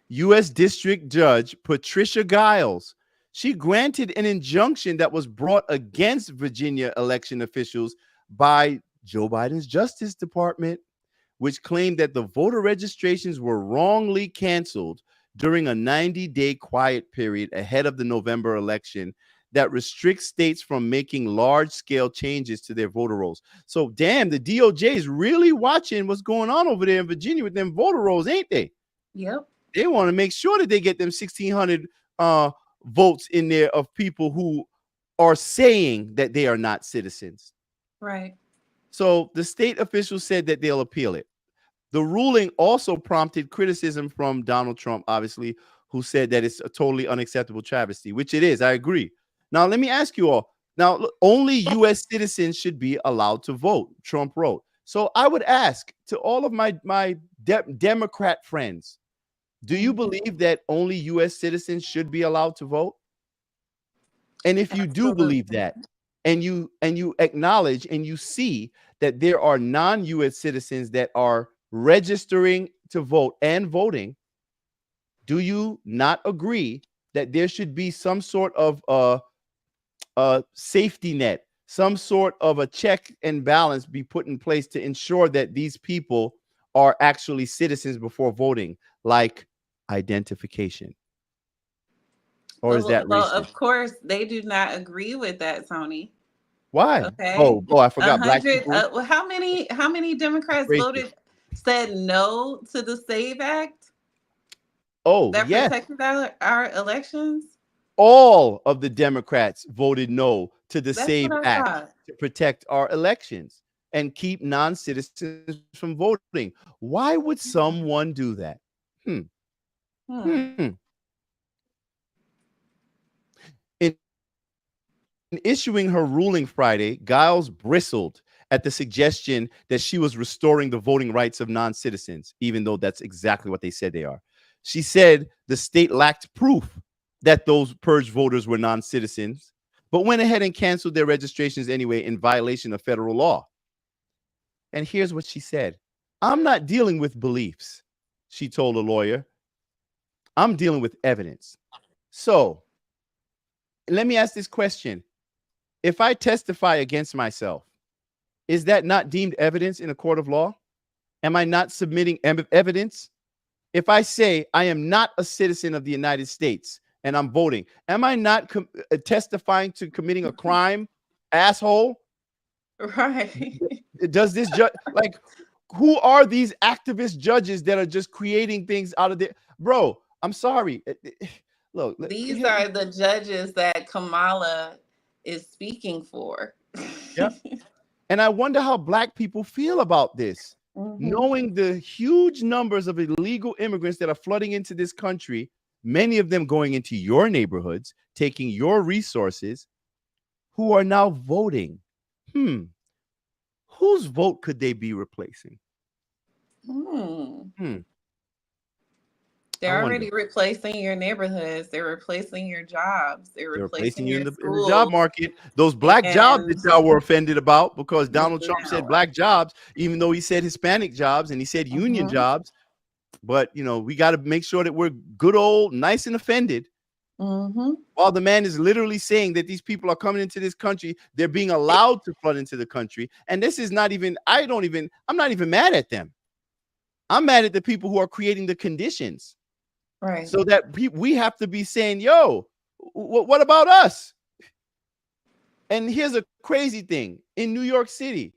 U.S. District Judge Patricia Giles, she granted an injunction that was brought against Virginia election officials by Joe Biden's Justice Department, which claimed that the voter registrations were wrongly canceled during a 90-day quiet period ahead of the November election that restricts states from making large-scale changes to their voter rolls. So, damn, the DOJ is really watching what's going on over there in Virginia with them voter rolls, ain't they? Yep. They want to make sure that they get them 1,600 votes in there of people who are saying that they are not citizens. Right. So the state officials said that they'll appeal it. The ruling also prompted criticism from Donald Trump, obviously, who said that it's a totally unacceptable travesty, which it is. I agree. Now, let me ask you all. Now, look, only U.S. citizens should be allowed to vote, Trump wrote. So I would ask to all of my Democrat friends, do you believe that only U.S. citizens should be allowed to vote? And if you do believe that, and you acknowledge and you see that there are non-U.S. citizens that are registering to vote and voting, do you not agree that there should be some sort of a safety net, some sort of a check and balance be put in place to ensure that these people are actually citizens before voting, like identification? Or is that racist? Well, of course, they do not agree with that, Tony. Why? Okay. Oh, I forgot. Black people. Well, how many Democrats said no to the SAVE Act? Oh, that yes. protected our elections? All of the Democrats voted no to the That's SAVE what I Act thought. to protect our elections and keep non-citizens from voting. Why would someone do that? In issuing her ruling Friday, Giles bristled at the suggestion that she was restoring the voting rights of non-citizens, even though that's exactly what they said they are. She said the state lacked proof that those purged voters were non-citizens, but went ahead and canceled their registrations anyway in violation of federal law. And here's what she said. I'm not dealing with beliefs, she told a lawyer. I'm dealing with evidence. So let me ask this question. If I testify against myself, is that not deemed evidence in a court of law? Am I not submitting evidence? If I say I am not a citizen of the United States and I'm voting, am I not testifying to committing a crime, asshole? Right. Does this judge, like, who are these activist judges that are just creating things out of there? Bro, I'm sorry. Look, these are the judges that Kamala is speaking for. Yeah. And I wonder how Black people feel about this. Knowing the huge numbers of illegal immigrants that are flooding into this country, many of them going into your neighborhoods, taking your resources, who are now voting. Whose vote could they be replacing? They're already replacing your neighborhoods. They're replacing your jobs. They're replacing you your in the job market. Those black jobs that y'all were offended about because Donald Trump said black jobs, even though he said Hispanic jobs and he said union jobs. But, you know, we got to make sure that we're good old, nice and offended. While the man is literally saying that these people are coming into this country, they're being allowed to flood into the country. And this is not even, I'm not even mad at them. I'm mad at the people who are creating the conditions. Right. So that we have to be saying, yo, what about us? And here's a crazy thing. In New York City,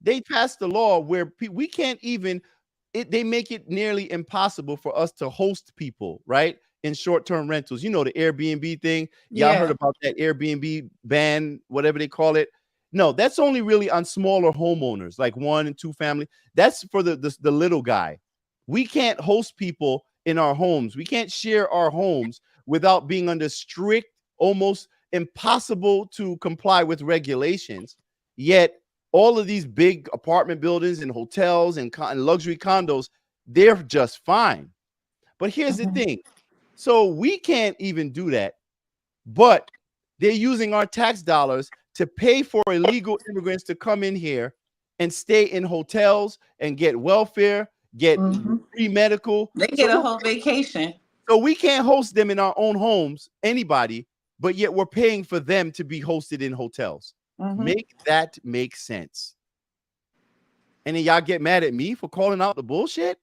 they passed a law where we can't even, they make it nearly impossible for us to host people, right? In short-term rentals. You know, the Airbnb thing. Y'all heard about that Airbnb ban, whatever they call it. No, that's only really on smaller homeowners, like 1 and 2 family. That's for the little guy. We can't host people in our homes. We can't share our homes without being under strict, almost impossible to comply with regulations. Yet all of these big apartment buildings and hotels and luxury condos, they're just fine. But here's the thing. So we can't even do that, but they're using our tax dollars to pay for illegal immigrants to come in here and stay in hotels and get welfare, get free medical. They get a whole vacation. So we can't host them in our own homes, anybody, but yet we're paying for them to be hosted in hotels. Make that make sense. And then y'all get mad at me for calling out the bullshit?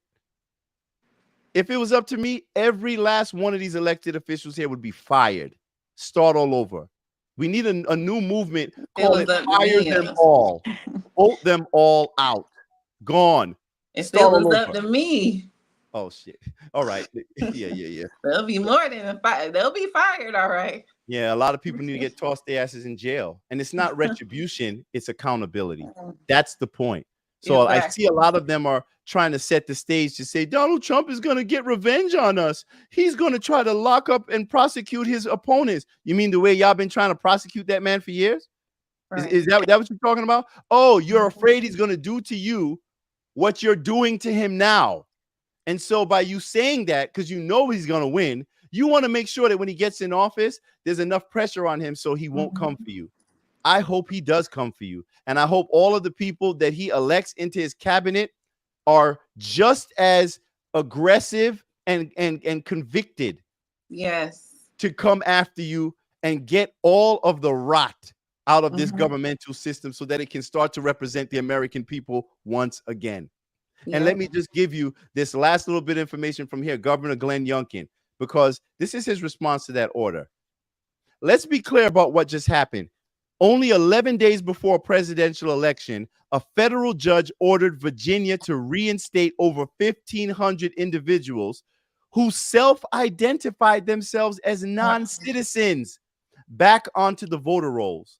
If it was up to me, every last one of these elected officials here would be fired. Start all over. We need a new movement. Call it fire them all. Vote them all out. Gone. If it was up to me. Oh, shit. All right. Yeah. They'll be more than fired. They'll be fired, all right. Yeah, a lot of people need to get tossed their asses in jail. And it's not retribution, it's accountability. That's the point. So I see a lot of them are trying to set the stage to say Donald Trump is going to get revenge on us. He's going to try to lock up and prosecute his opponents. You mean the way y'all been trying to prosecute that man for years? Right. Is that what you're talking about? Oh, you're afraid he's going to do to you what you're doing to him now. And so by you saying that, because you know he's going to win, you want to make sure that when he gets in office, there's enough pressure on him so he won't come for you. I hope he does come for you. And I hope all of the people that he elects into his cabinet are just as aggressive and convicted. Yes. To come after you and get all of the rot out of this governmental system so that it can start to represent the American people once again. Yeah. And let me just give you this last little bit of information from here, Governor Glenn Youngkin, because this is his response to that order. Let's be clear about what just happened. Only 11 days before a presidential election, a federal judge ordered Virginia to reinstate over 1,500 individuals who self-identified themselves as non-citizens back onto the voter rolls.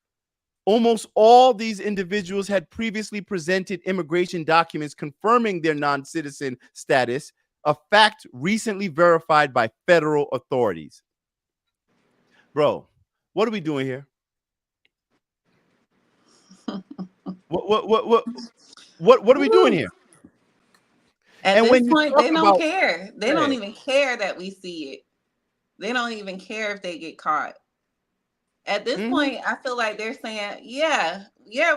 Almost all these individuals had previously presented immigration documents confirming their non-citizen status, a fact recently verified by federal authorities. Bro, what are we doing here? What are we doing here? At this point, they don't care. They don't even care that we see it. They don't even care if they get caught. At this point, I feel like they're saying, yeah,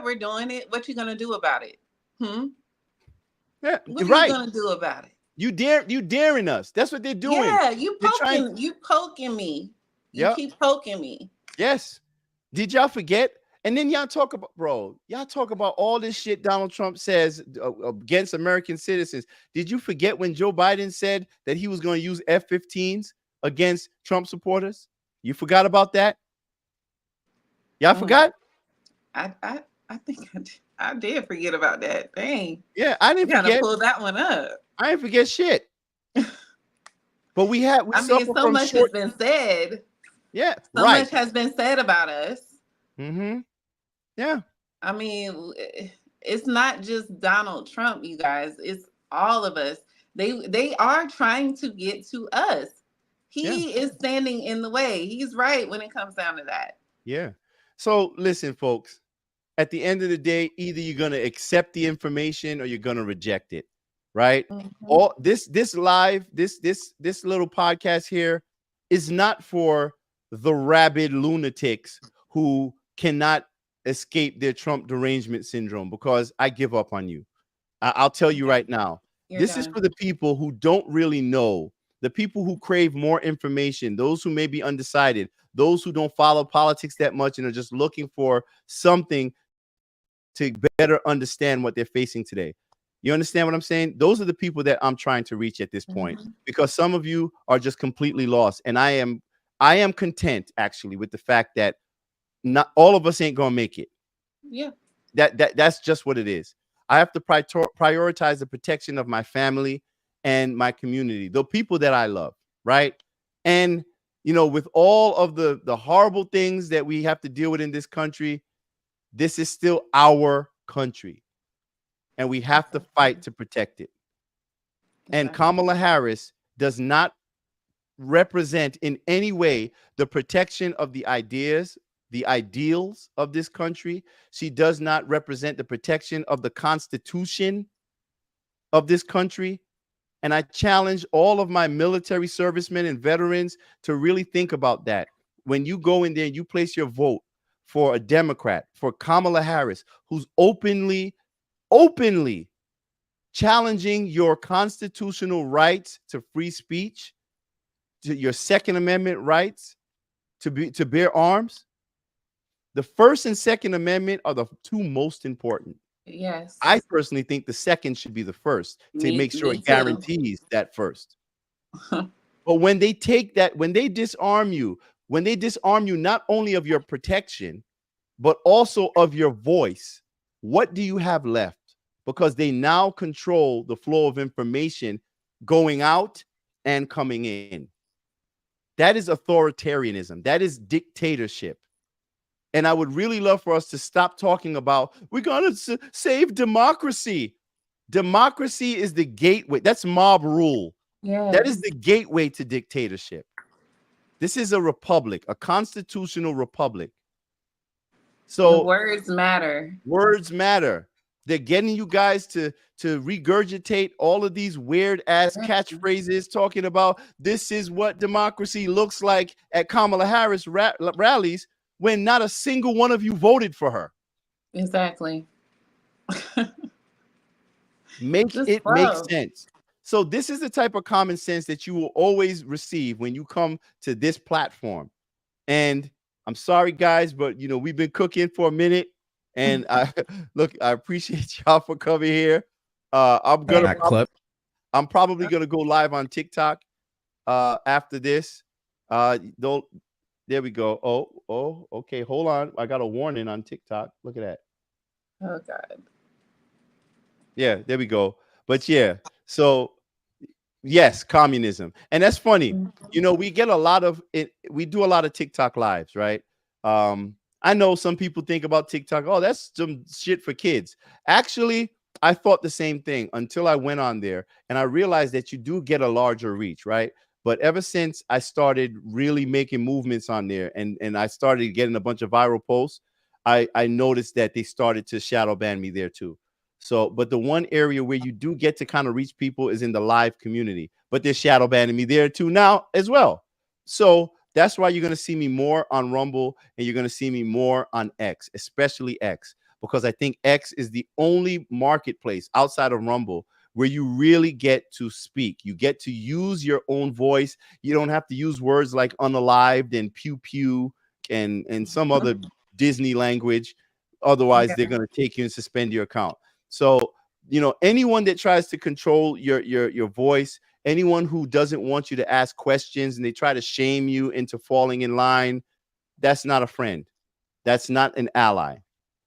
we're doing it. What you gonna do about it? Yeah, what right. you gonna do about it? You daring us. That's what they're doing. Yeah, you poking me. You keep poking me. Yes. Did y'all forget And then y'all talk about, y'all talk about all this shit Donald Trump says against American citizens. Did you forget when Joe Biden said that he was going to use F-15s against Trump supporters? You forgot about that? Y'all forgot? I think I did forget about that. Dang. Yeah, I didn't forget. forget. Pull that one up. I didn't forget shit. But we I mean, so much has been said. Yeah, so much has been said about us. Mm-hmm. Yeah. I mean, it's not just Donald Trump, you guys. It's all of us. They are trying to get to us. He is standing in the way. He's right when it comes down to that. Yeah. So listen, folks, at the end of the day, either you're going to accept the information or you're going to reject it. Right. Mm-hmm. All this live, this little podcast here is not for the rabid lunatics who cannot escape their Trump derangement syndrome, because I give up on you. I'll tell you right now. This is for the people who don't really know, the people who crave more information, those who may be undecided, those who don't follow politics that much and are just looking for something to better understand what they're facing today. You understand what I'm saying? Those are the people that I'm trying to reach at this point, because some of you are just completely lost. And I am content actually with the fact that not all of us ain't gonna make it. Yeah. That's just what it is. I have to prioritize the protection of my family and my community, the people that I love, right? And you know, with all of the horrible things that we have to deal with in this country, this is still our country. And we have to fight to protect it. And Kamala Harris does not represent in any way the protection of the ideas, the ideals of this country. She does not represent the protection of the Constitution of this country. And I challenge all of my military servicemen and veterans to really think about that. When you go in there and you place your vote for a Democrat, for Kamala Harris, who's openly challenging your constitutional rights to free speech, to your Second Amendment rights to bear arms. The First and Second Amendment are the two most important. Yes. I personally think the second should be the first to make sure it guarantees that first. But when they take that, when they disarm you not only of your protection, but also of your voice, what do you have left? Because they now control the flow of information going out and coming in. That is authoritarianism. That is dictatorship. And I would really love for us to stop talking about, we're going to save democracy. Democracy is the gateway. That's mob rule. Yeah. That is the gateway to dictatorship. This is a republic, a constitutional republic. So the words matter. Words matter. They're getting you guys to regurgitate all of these weird ass catchphrases talking about this is what democracy looks like at Kamala Harris rallies, when not a single one of you voted for her. Exactly. Make sense. So this is the type of common sense that you will always receive when you come to this platform. And I'm sorry, guys, but you know, we've been cooking for a minute. And I appreciate y'all for coming here. I'm probably gonna go live on TikTok after this. There we go. Oh, okay. Hold on. I got a warning on TikTok. Look at that. Oh God. Yeah, there we go. But yeah, so yes, communism. And that's funny. You know, we get a lot of it, we do a lot of TikTok lives, right? I know some people think about TikTok, oh, that's some shit for kids. Actually, I thought the same thing until I went on there and I realized that you do get a larger reach, right? But ever since I started really making movements on there and I started getting a bunch of viral posts, I noticed that they started to shadow ban me there too. So, but the one area where you do get to kind of reach people is in the live community, but they're shadow banning me there too now as well. So that's why you're going to see me more on Rumble and you're going to see me more on X, especially X, because I think X is the only marketplace outside of Rumble where you really get to speak. You get to use your own voice. You don't have to use words like unalived and pew pew and some other Disney language. Otherwise, they're going to take you and suspend your account. So, you know, anyone that tries to control your voice, anyone who doesn't want you to ask questions and they try to shame you into falling in line, that's not a friend. That's not an ally.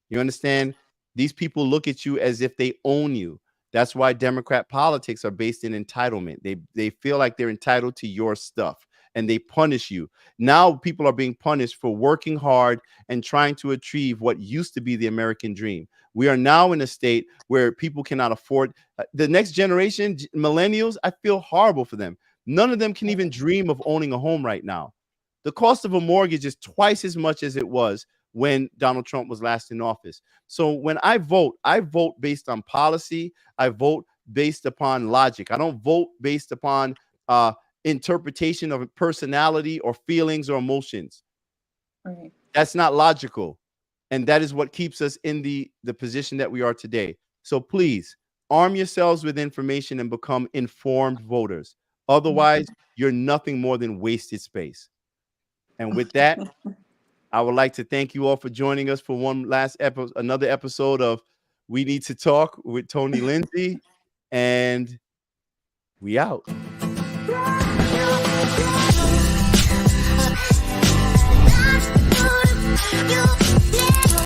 You understand? These people look at you as if they own you. That's why Democrat politics are based in entitlement. They feel like they're entitled to your stuff, and they punish you. Now people are being punished for working hard and trying to achieve what used to be the American dream. We are now in a state where people cannot afford the next generation, millennials. I feel horrible for them. None of them can even dream of owning a home right now. The cost of a mortgage is twice as much as it was when Donald Trump was last in office. So when I vote based on policy. I vote based upon logic. I don't vote based upon interpretation of personality or feelings or emotions. Right. That's not logical. And that is what keeps us in the position that we are today. So please arm yourselves with information and become informed voters. Otherwise, you're nothing more than wasted space. And with that, I would like to thank you all for joining us for another episode of We Need to Talk with Tony Lindsay. And we out.